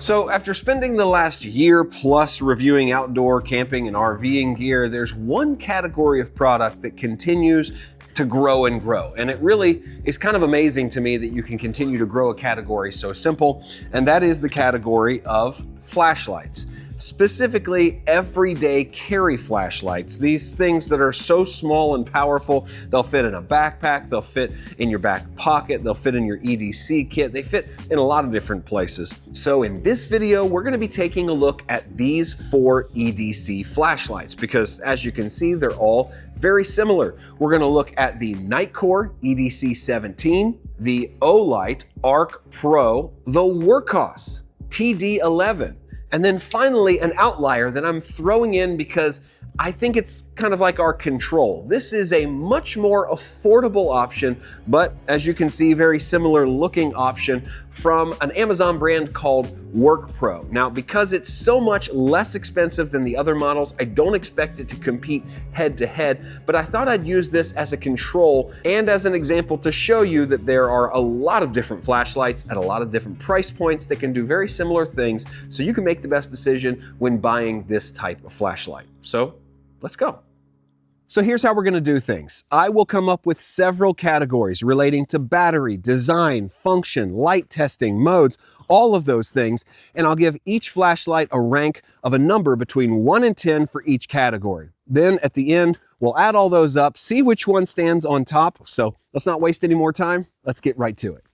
So after spending the last year plus reviewing outdoor camping and RVing gear, there's one category of product that continues to grow and grow. And it really is kind of amazing to me that you can continue to grow a category so simple, and that is the category of flashlights. Specifically, everyday carry flashlights. These things that are so small and powerful, they'll fit in a backpack, they'll fit in your back pocket, they'll fit in your EDC kit, they fit in a lot of different places. So in this video, we're gonna be taking a look at these 4 EDC flashlights because as you can see, they're all very similar. We're gonna look at the Nitecore EDC17, the Olight ArkPro, the Wurkkos TD11, and then finally, an outlier that I'm throwing in because I think it's kind of like our control. This is a much more affordable option, but as you can see, very similar looking option from an Amazon brand called WorkPro. Now, because it's so much less expensive than the other models, I don't expect it to compete head to head, but I thought I'd use this as a control and as an example to show you that there are a lot of different flashlights at a lot of different price points that can do very similar things, so you can make the best decision when buying this type of flashlight. So, let's go. So here's how we're going to do things. I will come up with several categories relating to battery, design, function, light testing, modes, all of those things, and I'll give each flashlight a rank of a number between 1 and 10 for each category. Then at the end, we'll add all those up, see which one stands on top. So let's not waste any more time. Let's get right to it.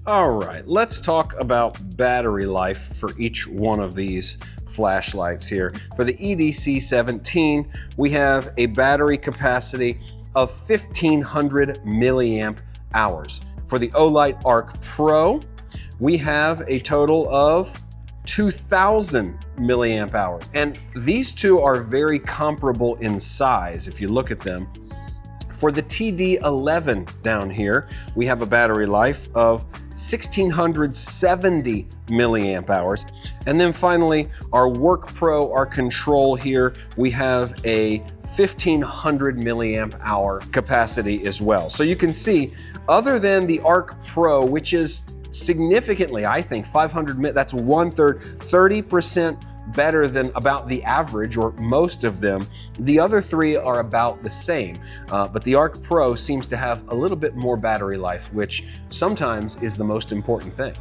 All right, let's talk about battery life for each one of these flashlights here. For the EDC17, we have a battery capacity of 1500 milliamp hours. For the Olight ArkPro, we have a total of 2000 milliamp hours. And these two are very comparable in size if you look at them. For the TD11 down here, we have a battery life of 1670 milliamp hours. And then finally, our WorkPro, our control here, we have a 1500 milliamp hour capacity as well. So you can see, other than the ArkPro, which is significantly, I think, 500, that's 1/3, 30% better than about the average or most of them. The other 3 are about the same, but the ArkPro seems to have a little bit more battery life, which sometimes is the most important thing.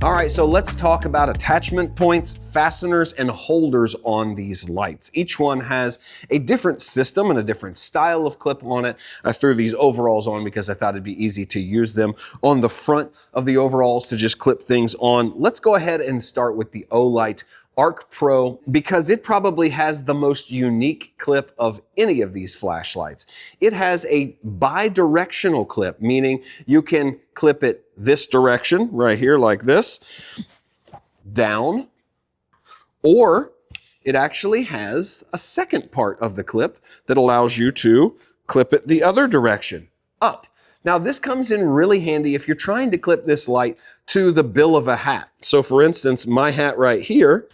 All right, so let's talk about attachment points, fasteners, and holders on these lights. Each one has a different system and a different style of clip on it. I threw these overalls on because I thought it'd be easy to use them on the front of the overalls to just clip things on. Let's go ahead and start with the Olight ArkPro because it probably has the most unique clip of any of these flashlights. It has a bi-directional clip, meaning you can clip it this direction right here like this, down, or it actually has a second part of the clip that allows you to clip it the other direction, up. Now this comes in really handy if you're trying to clip this light to the bill of a hat. So for instance, my hat right here,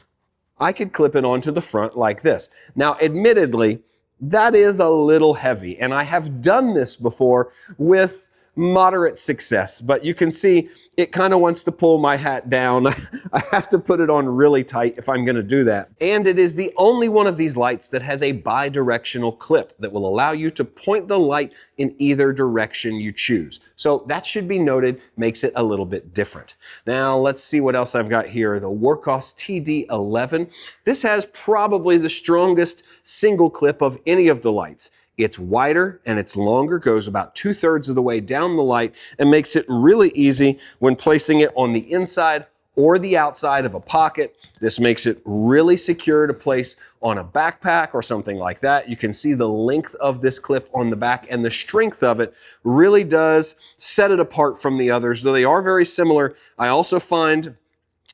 I could clip it onto the front like this. Now, admittedly, that is a little heavy, and I have done this before with moderate success, but you can see it kind of wants to pull my hat down. I have to put it on really tight if I'm going to do that. And it is the only one of these lights that has a bi-directional clip that will allow you to point the light in either direction you choose. So that should be noted, makes it a little bit different. Now let's see what else I've got here. The Wurkkos TD11. This has probably the strongest single clip of any of the lights. It's wider and it's longer, goes about 2/3 of the way down the light and makes it really easy when placing it on the inside or the outside of a pocket. This makes it really secure to place on a backpack or something like that. You can see the length of this clip on the back and the strength of it really does set it apart from the others. Though they are very similar, I also find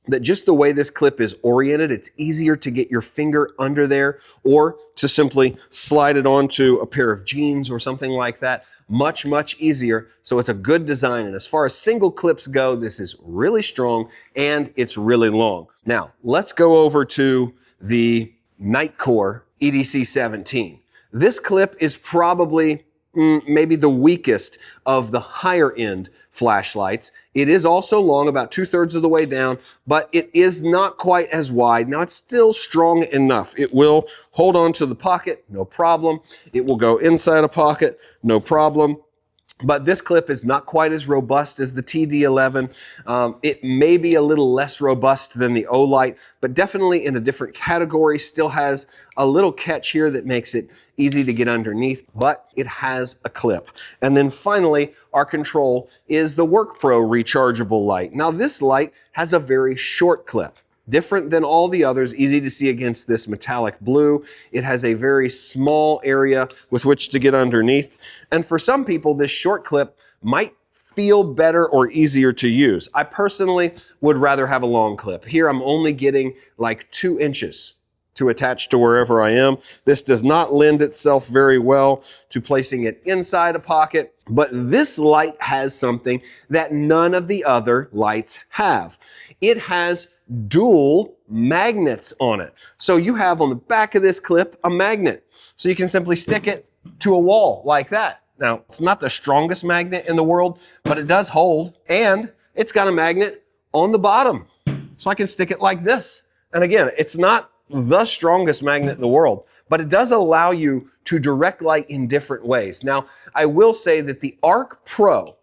that just the way this clip is oriented, it's easier to get your finger under there or to simply slide it onto a pair of jeans or something like that. Much, much easier. So it's a good design. And as far as single clips go, this is really strong and it's really long. Now, let's go over to the Nitecore EDC17. This clip is probably maybe the weakest of the higher end flashlights. It is also long, about 2/3 of the way down, but it is not quite as wide. Now it's still strong enough. It will hold on to the pocket, no problem. It will go inside a pocket, no problem. But this clip is not quite as robust as the TD11. It may be a little less robust than the Olight, but definitely in a different category. Still has a little catch here that makes it easy to get underneath, but it has a clip. And then finally, our control is the WorkPro rechargeable light. Now this light has a very short clip. Different than all the others, easy to see against this metallic blue. It has a very small area with which to get underneath. And for some people, this short clip might feel better or easier to use. I personally would rather have a long clip. Here I'm only getting like 2 inches to attach to wherever I am. This does not lend itself very well to placing it inside a pocket, but this light has something that none of the other lights have. It has dual magnets on it. So you have on the back of this clip a magnet. So you can simply stick it to a wall like that. Now, it's not the strongest magnet in the world, but it does hold, and it's got a magnet on the bottom. So I can stick it like this. And again, it's not the strongest magnet in the world, but it does allow you to direct light in different ways. Now, I will say that the ArkPro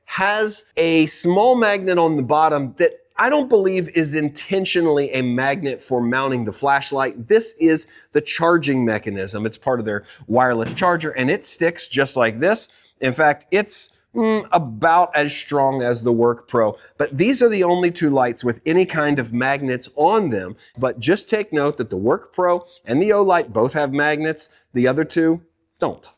has a small magnet on the bottom that I don't believe is intentionally a magnet for mounting the flashlight. This is the charging mechanism. It's part of their wireless charger, and it sticks just like this. In fact, it's about as strong as the WorkPro. But these are the only 2 lights with any kind of magnets on them. But just take note that the WorkPro and the Olight both have magnets. The other 2 don't.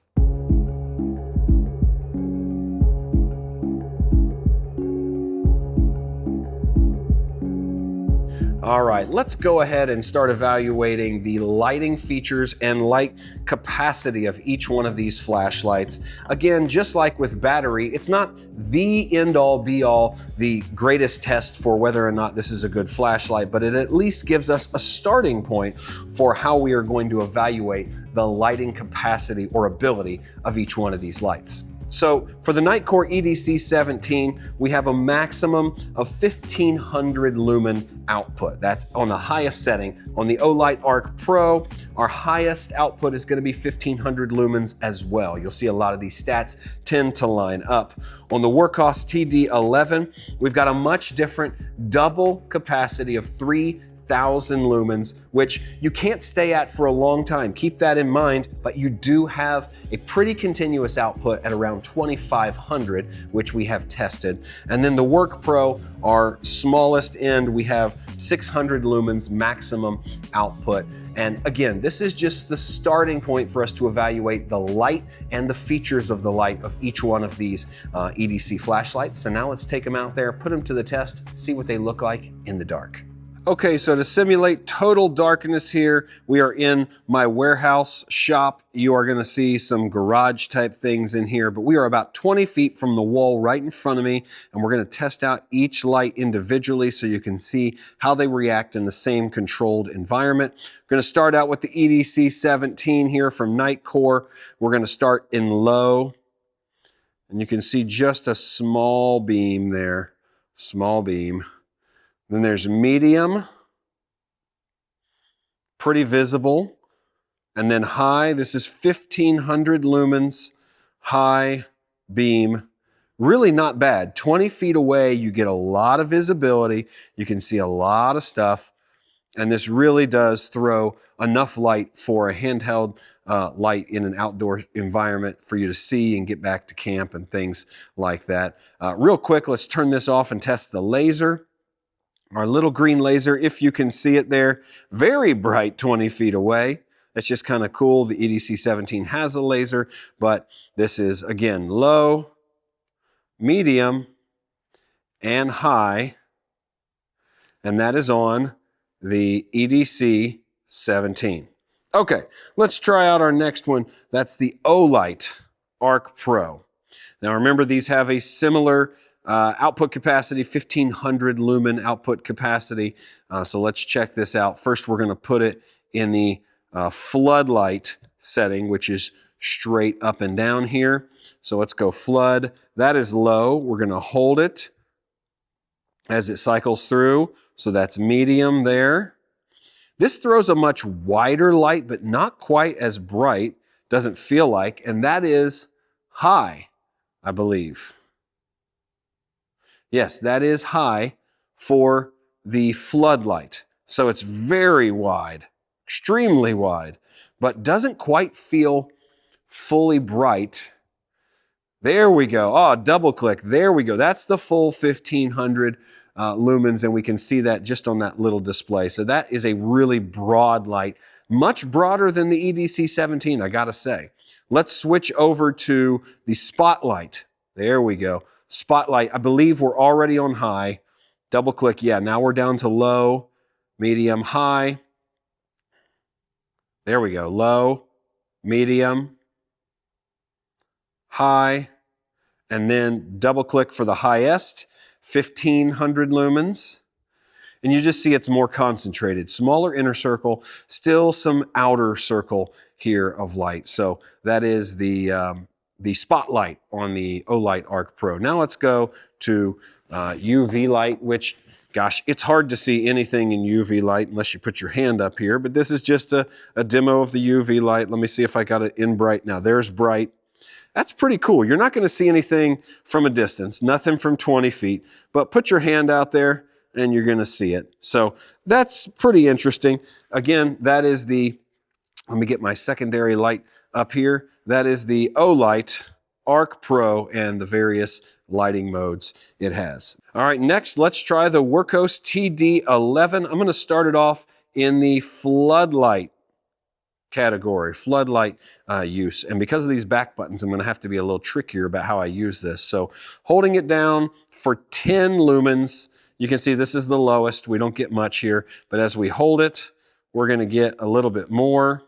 All right, let's go ahead and start evaluating the lighting features and light capacity of each one of these flashlights. Again, just like with battery, it's not the end-all be-all, the greatest test for whether or not this is a good flashlight, but it at least gives us a starting point for how we are going to evaluate the lighting capacity or ability of each one of these lights. So for the Nitecore EDC17, we have a maximum of 1500 lumen output. That's on the highest setting. On the Olight ArkPro, our highest output is going to be 1500 lumens as well. You'll see a lot of these stats tend to line up. On the Wurkkos TD11, we've got a much different double capacity of 3000 lumens, which you can't stay at for a long time. Keep that in mind, but you do have a pretty continuous output at around 2500, which we have tested. And then the WorkPro, our smallest end, we have 600 lumens maximum output. And again, this is just the starting point for us to evaluate the light and the features of the light of each one of these EDC flashlights. So now let's take them out there, put them to the test, see what they look like in the dark. Okay, so to simulate total darkness here, we are in my warehouse shop. You are gonna see some garage type things in here, but we are about 20 feet from the wall right in front of me, and we're gonna test out each light individually so you can see how they react in the same controlled environment. We're gonna start out with the EDC17 here from Nitecore. We're gonna start in low, and you can see just a small beam there, small beam. Then there's medium, pretty visible, and then high. This is 1500 lumens, high beam. Really not bad. 20 feet away, you get a lot of visibility. You can see a lot of stuff, and this really does throw enough light for a handheld light in an outdoor environment for you to see and get back to camp and things like that. Real quick, let's turn this off and test the laser. Our little green laser, if you can see it there, very bright 20 feet away. That's just kind of cool. The EDC17 has a laser, but this is, again, low, medium, and high, and that is on the EDC17. Okay, let's try out our next one. That's the Olight ArkPro. Now remember, these have a similar output capacity, 1500 lumen output capacity. So let's check this out. First, we're going to put it in the floodlight setting, which is straight up and down here. So let's go flood. That is low. We're going to hold it as it cycles through. So that's medium there. This throws a much wider light, but not quite as bright, doesn't feel like, and that is high, I believe. Yes, that is high for the floodlight. So it's very wide, extremely wide, but doesn't quite feel fully bright. There we go. Oh, double click. There we go. That's the full 1500 lumens, and we can see that just on that little display. So that is a really broad light, much broader than the EDC17, I gotta say. Let's switch over to the spotlight. There we go. Spotlight, I believe we're already on high. Double click, yeah, now we're down to low, medium, high. There we go, low, medium, high, and then double click for the highest, 1500 lumens. And you just see it's more concentrated, smaller inner circle, still some outer circle here of light. So that is the spotlight on the Olight ArkPro. Now let's go to UV light, which, gosh, it's hard to see anything in UV light unless you put your hand up here, but this is just a demo of the UV light. Let me see if I got it in bright. Now there's bright. That's pretty cool. You're not going to see anything from a distance, nothing from 20 feet, but put your hand out there and you're going to see it. So that's pretty interesting. Again, that is the, let me get my secondary light up here. That is the Olight ArkPro and the various lighting modes it has. All right, next let's try the Wurkkos TD11. I'm going to start it off in the floodlight category, floodlight use. And because of these back buttons, I'm going to have to be a little trickier about how I use this. So holding it down for 10 lumens, you can see this is the lowest. We don't get much here, but as we hold it, we're going to get a little bit more.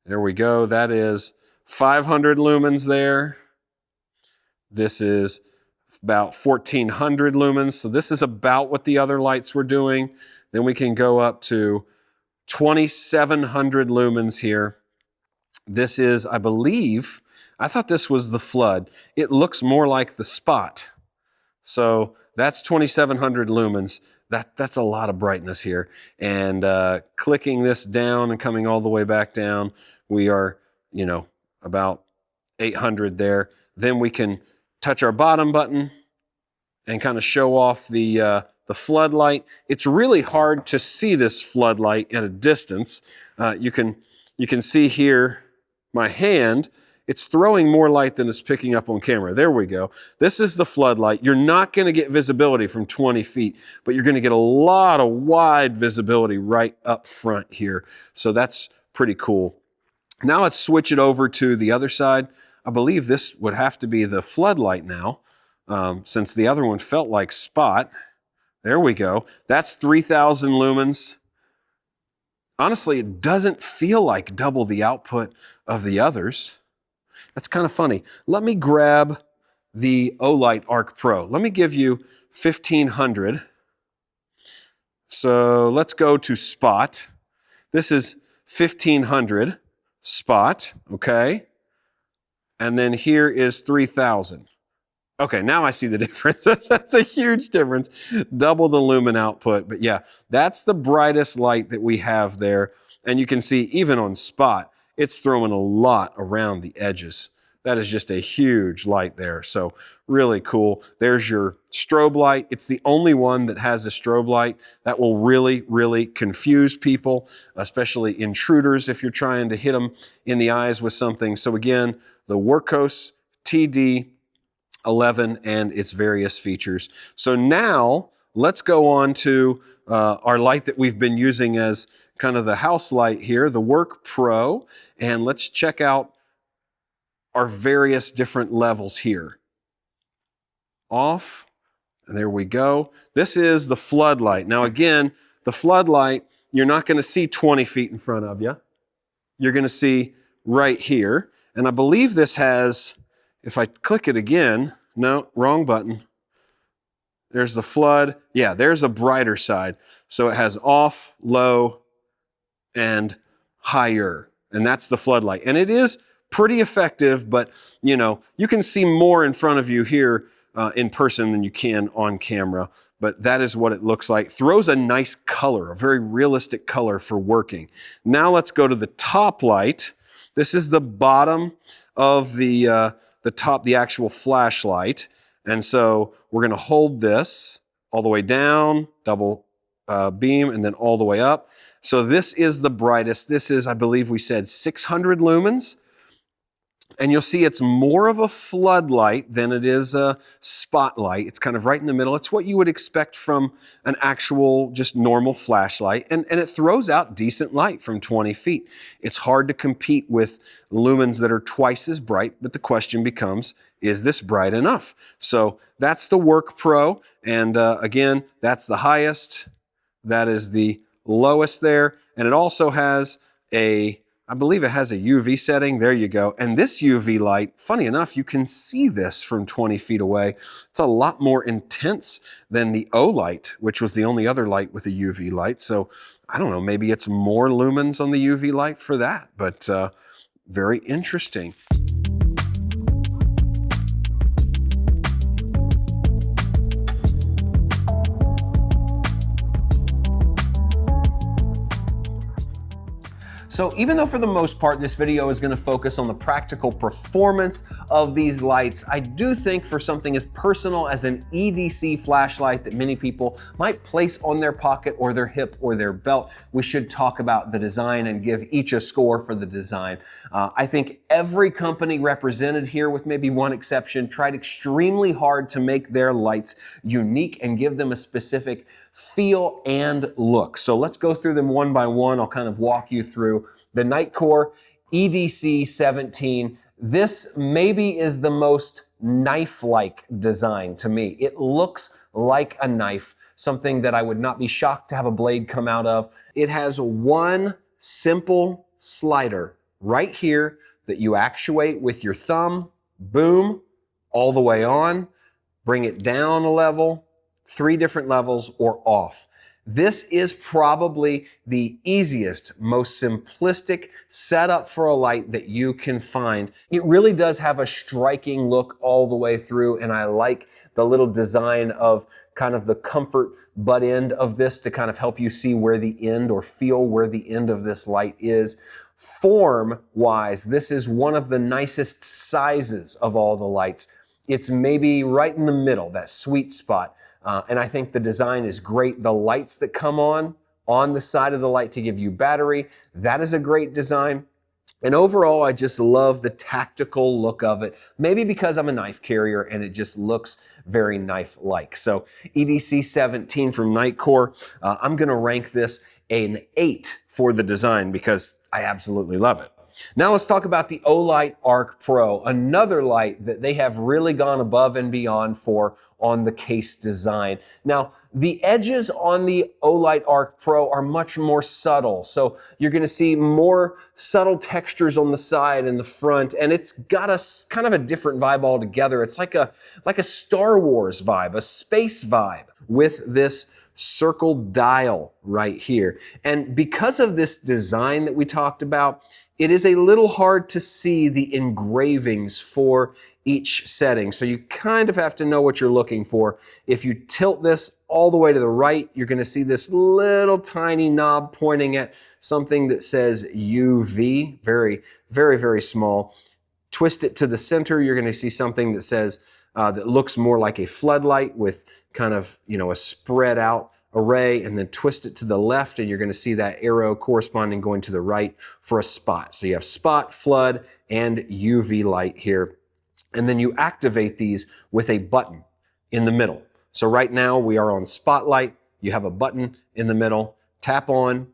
There we go. That is 500 lumens there. This is about 1400 lumens. So this is about what the other lights were doing. Then we can go up to 2700 lumens here. This is, I believe, I thought this was the flood. It looks more like the spot. So that's 2700 lumens. That's a lot of brightness here. And clicking this down and coming all the way back down, we are, you know, about 800 there. Then we can touch our bottom button and kind of show off the floodlight. It's really hard to see this floodlight at a distance. You can see here my hand. It's throwing more light than it's picking up on camera. There we go. This is the floodlight. You're not going to get visibility from 20 feet, but you're going to get a lot of wide visibility right up front here. So that's pretty cool. Now let's switch it over to the other side. I believe this would have to be the floodlight now, since the other one felt like spot. There we go. That's 3000 lumens. Honestly, it doesn't feel like double the output of the others. That's kind of funny. Let me grab the Olight ArkPro. Let me give you 1500. So let's go to spot. This is 1500 spot, okay? And then here is 3000. Okay, now I see the difference. That's a huge difference. Double the lumen output. But yeah, that's the brightest light that we have there. And you can see even on spot, it's throwing a lot around the edges. That is just a huge light there. So really cool. There's your strobe light. It's the only one that has a strobe light. That will really, really confuse people, especially intruders if you're trying to hit them in the eyes with something. So again, the Wurkkos TD11 and its various features. So now let's go on to our light that we've been using as kind of the house light here, the WorkPro, and let's check out our various different levels here. Off, and there we go. This is the floodlight. Now again, the floodlight, you're not going to see 20 feet in front of you. You're going to see right here. And I believe this has, if I click it again, no, wrong button. There's the flood. Yeah, there's a brighter side. So it has off, low, and higher. And that's the floodlight. And it is pretty effective, but you know, you can see more in front of you here in person than you can on camera. But that is what it looks like. Throws a nice color, a very realistic color for working. Now let's go to the top light. This is the bottom of the actual flashlight. And so we're gonna hold this all the way down, double beam, and then all the way up. So this is the brightest. This is, I believe we said 600 lumens. And you'll see it's more of a floodlight than it is a spotlight. It's kind of right in the middle. It's what you would expect from an actual, just normal flashlight. And it throws out decent light from 20 feet. It's hard to compete with lumens that are twice as bright, but the question becomes, is this bright enough? So that's the WorkPro. And again, that's the highest. That is the lowest there. And it also has I believe it has a UV setting. There you go. And this UV light, funny enough, you can see this from 20 feet away. It's a lot more intense than the Olight, which was the only other light with a UV light. So I don't know, maybe it's more lumens on the UV light for that, but very interesting. So even though for the most part this video is going to focus on the practical performance of these lights, I do think for something as personal as an EDC flashlight that many people might place on their pocket or their hip or their belt, we should talk about the design and give each a score for the design. I think every company represented here, with maybe one exception, tried extremely hard to make their lights unique and give them a specific feel and look. So let's go through them one by one. I'll kind of walk you through the Nitecore EDC17. This maybe is the most knife-like design to me. It looks like a knife, something that I would not be shocked to have a blade come out of. It has one simple slider right here that you actuate with your thumb, boom, all the way on, bring it down a level, 3 different levels, or off. This is probably the easiest, most simplistic setup for a light that you can find. It really does have a striking look all the way through, and I like the little design of kind of the comfort butt end of this to kind of help you see where the end or feel where the end of this light is. Form-wise, this is one of the nicest sizes of all the lights. It's maybe right in the middle, that sweet spot. And I think the design is great. The lights that come on the side of the light to give you battery, that is a great design. And overall, I just love the tactical look of it. Maybe because I'm a knife carrier and it just looks very knife-like. So EDC17 from Nitecore, I'm gonna rank this an 8 for the design because I absolutely love it. Now let's talk about the Olight ArkPro, another light that they have really gone above and beyond for on the case design. Now, the edges on the Olight ArkPro are much more subtle, so you're going to see more subtle textures on the side and the front, and it's got a kind of a different vibe altogether. It's like a Star Wars vibe, a space vibe with this circle dial right here. And because of this design that we talked about, it is a little hard to see the engravings for each setting. So you kind of have to know what you're looking for. If you tilt this all the way to the right, you're going to see this little tiny knob pointing at something that says UV, very, very, very small. Twist it to the center, you're going to see something that says, that looks more like a floodlight with kind of, you know, a spread out array, and then twist it to the left and you're going to see that arrow corresponding going to the right for a spot. So you have spot, flood, and UV light here. And then you activate these with a button in the middle. So right now we are on spotlight. You have a button in the middle, tap on,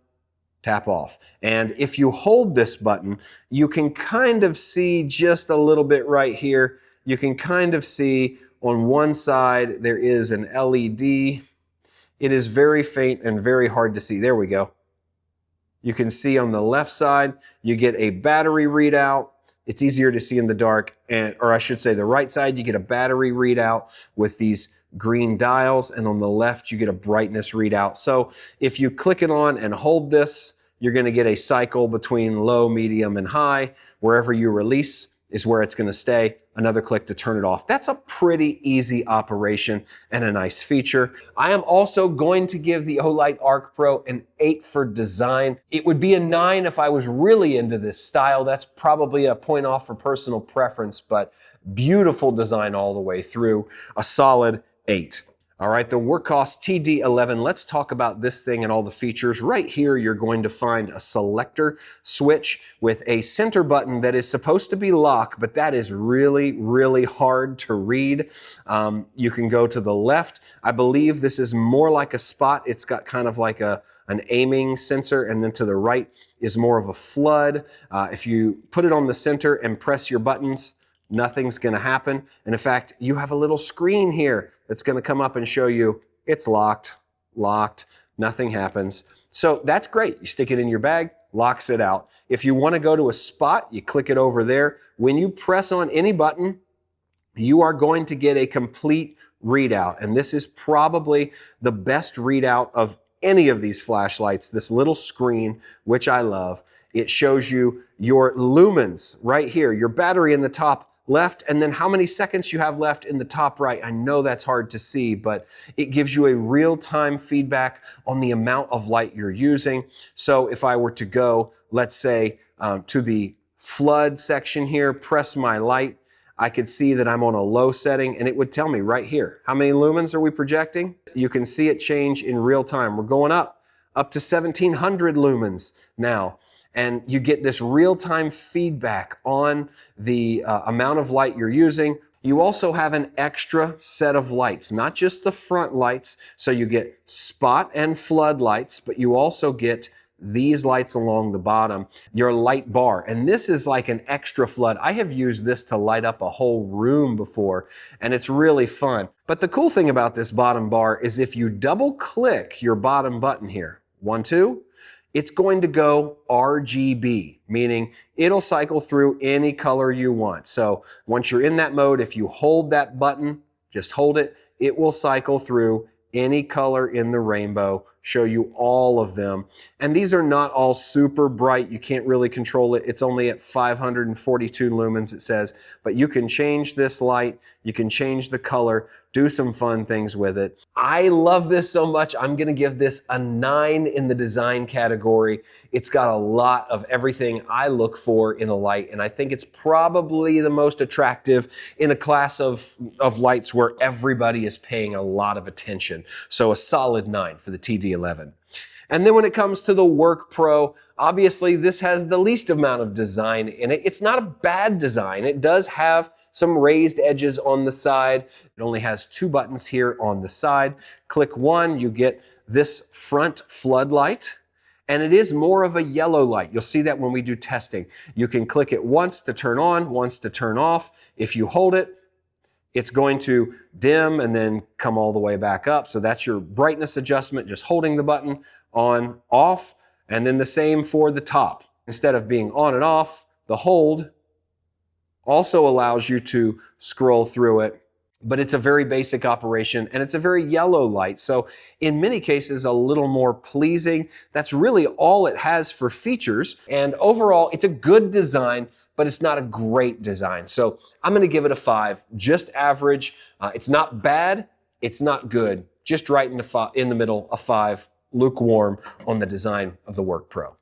tap off. And if you hold this button, you can kind of see just a little bit right here. You can kind of see on one side there is an LED. It is very faint and very hard to see. There we go. You can see on the left side, you get a battery readout. It's easier to see in the dark, or I should say the right side, you get a battery readout with these green dials, and on the left, you get a brightness readout. So if you click it on and hold this, you're going to get a cycle between low, medium, and high. Wherever you release is where it's going to stay. Another click to turn it off. That's a pretty easy operation and a nice feature. I am also going to give the Olight ArkPro an 8 for design. It would be a 9 if I was really into this style. That's probably a point off for personal preference, but beautiful design all the way through. A solid 8. All right, the Wurkkos TD11, let's talk about this thing and all the features. Right here, you're going to find a selector switch with a center button that is supposed to be lock, but that is really, really hard to read. You can go to the left. I believe this is more like a spot. It's got kind of like an aiming sensor, and then to the right is more of a flood. If you put it on the center and press your buttons, nothing's going to happen. And in fact, you have a little screen here that's going to come up and show you it's locked, nothing happens. So that's great. You stick it in your bag, locks it out. If you want to go to a spot, you click it over there. When you press on any button, you are going to get a complete readout. And this is probably the best readout of any of these flashlights, this little screen, which I love. It shows you your lumens right here, your battery in the top left, and then how many seconds you have left in the top right. I know that's hard to see, but it gives you a real-time feedback on the amount of light you're using. So if I were to go, let's say, to the flood section here, press my light, I could see that I'm on a low setting, and it would tell me right here, how many lumens are we projecting? You can see it change in real time. We're going up to 1700 lumens now. And you get this real-time feedback on the amount of light you're using. You also have an extra set of lights, not just the front lights. So you get spot and flood lights, but you also get these lights along the bottom, your light bar. And this is like an extra flood. I have used this to light up a whole room before, and it's really fun. But the cool thing about this bottom bar is if you double-click your bottom button here, 1, 2, it's going to go RGB, meaning it'll cycle through any color you want. So once you're in that mode, if you hold that button, just hold it, it will cycle through any color in the rainbow, show you all of them. And these are not all super bright. You can't really control it. It's only at 542 lumens, it says. But you can change this light. You can change the color, do some fun things with it. I love this so much. I'm going to give this a 9 in the design category. It's got a lot of everything I look for in a light, and I think it's probably the most attractive in a class of lights where everybody is paying a lot of attention. So a solid 9 for the TD11. And then when it comes to the WorkPro, obviously this has the least amount of design in it. It's not a bad design. It does have some raised edges on the side. It only has 2 buttons here on the side. Click 1, you get this front floodlight, and it is more of a yellow light. You'll see that when we do testing. You can click it once to turn on, once to turn off. If you hold it, it's going to dim and then come all the way back up. So that's your brightness adjustment, just holding the button on, off, and then the same for the top. Instead of being on and off, the hold also allows you to scroll through it, but it's a very basic operation and it's a very yellow light. So in many cases, a little more pleasing. That's really all it has for features. And overall, it's a good design, but it's not a great design. So I'm going to give it a 5, just average. It's not bad. It's not good. Just right in the middle, a 5, lukewarm on the design of the WorkPro.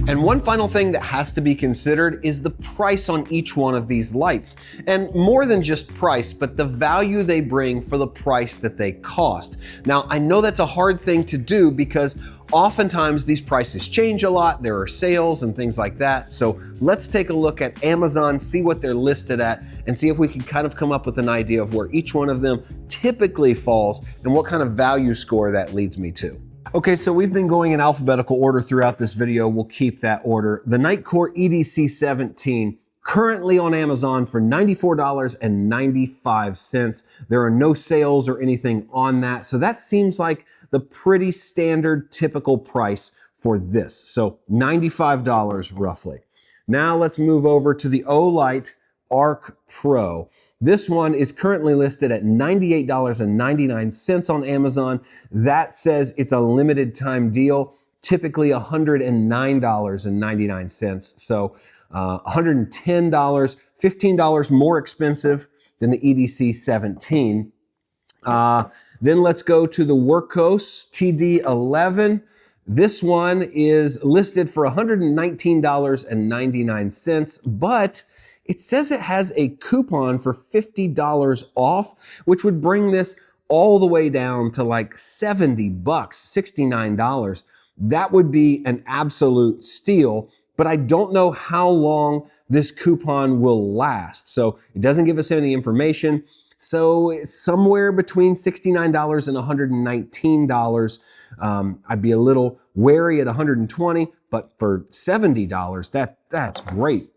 And one final thing that has to be considered is the price on each one of these lights. And more than just price, but the value they bring for the price that they cost. Now, I know that's a hard thing to do because oftentimes these prices change a lot. There are sales and things like that. So let's take a look at Amazon, see what they're listed at, and see if we can kind of come up with an idea of where each one of them typically falls and what kind of value score that leads me to. Okay, so we've been going in alphabetical order throughout this video. We'll keep that order. The Nitecore EDC17, currently on Amazon for $94.95. There are no sales or anything on that. So that seems like the pretty standard, typical price for this. So $95 roughly. Now let's move over to the Olight ArkPro. This one is currently listed at $98.99 on Amazon. That says it's a limited time deal, typically $109.99. So $110, $15 more expensive than the EDC17. Then let's go to the Wurkkos TD11. This one is listed for $119.99, but it says it has a coupon for $50 off, which would bring this all the way down to like $70, $69. That would be an absolute steal, but I don't know how long this coupon will last. So it doesn't give us any information. So it's somewhere between $69 and $119. I'd be a little wary at $120, but for $70, that's great.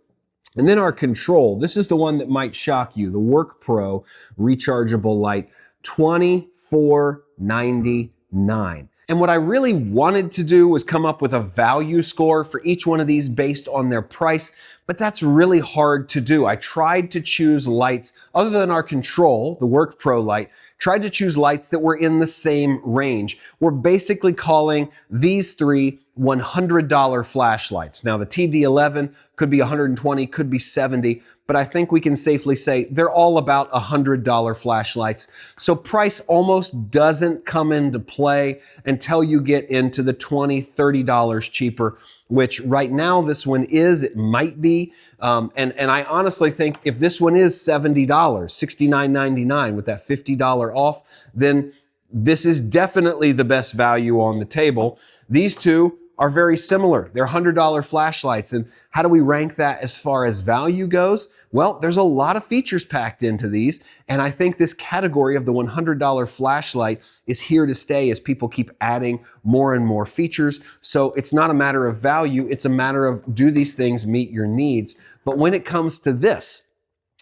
And then our control, this is the one that might shock you, the WorkPro rechargeable light, $24.99. And what I really wanted to do was come up with a value score for each one of these based on their price, but that's really hard to do. I tried to choose lights other than our control, the WorkPro light, tried to choose lights that were in the same range. We're basically calling these three $100 flashlights. Now the TD11 could be $120, could be $70, but I think we can safely say they're all about $100 flashlights. So price almost doesn't come into play until you get into the $20, $30 cheaper, which right now this one is, it might be. And I honestly think if this one is $70, $69.99 with that $50 off, then this is definitely the best value on the table. These two are very similar. They're $100 flashlights. And how do we rank that as far as value goes? Well, there's a lot of features packed into these. And I think this category of the $100 flashlight is here to stay as people keep adding more and more features. So it's not a matter of value. It's a matter of, do these things meet your needs? But when it comes to this,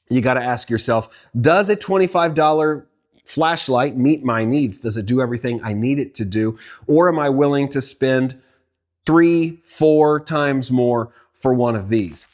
you got to ask yourself, does a $25 flashlight meet my needs? Does it do everything I need it to do? Or am I willing to spend 3-4 times more for one of these?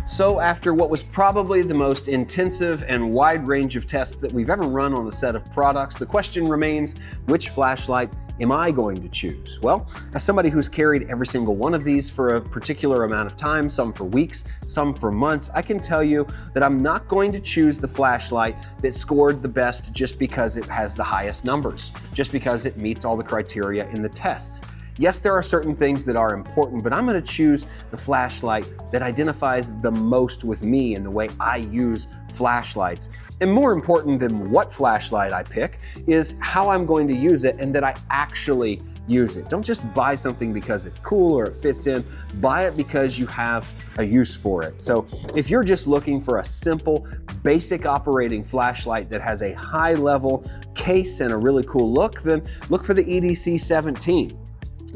So after what was probably the most intensive and wide range of tests that we've ever run on a set of products, the question remains, which flashlight am I going to choose? Well, as somebody who's carried every single one of these for a particular amount of time, some for weeks, some for months, I can tell you that I'm not going to choose the flashlight that scored the best just because it has the highest numbers, just because it meets all the criteria in the tests. Yes, there are certain things that are important, but I'm going to choose the flashlight that identifies the most with me and the way I use flashlights. And more important than what flashlight I pick is how I'm going to use it and that I actually use it. Don't just buy something because it's cool or it fits in. Buy it because you have a use for it. So if you're just looking for a simple, basic operating flashlight that has a high level case and a really cool look, then look for the EDC17.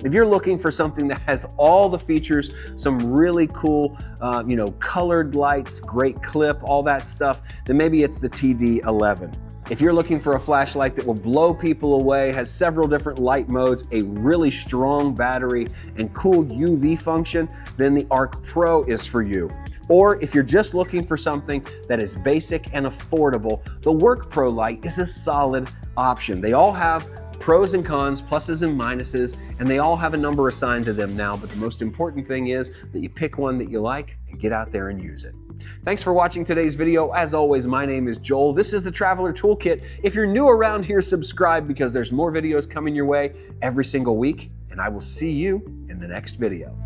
If you're looking for something that has all the features, some really cool, colored lights, great clip, all that stuff, then maybe it's the TD11. If you're looking for a flashlight that will blow people away, has several different light modes, a really strong battery, and cool UV function, then the ArkPro is for you. Or if you're just looking for something that is basic and affordable, the WorkPro light is a solid option. They all have pros and cons, pluses and minuses, and they all have a number assigned to them now, but the most important thing is that you pick one that you like and get out there and use it. Thanks for watching today's video. As always, my name is Joel. This is the Traveler Toolkit. If you're new around here, subscribe because there's more videos coming your way every single week, and I will see you in the next video.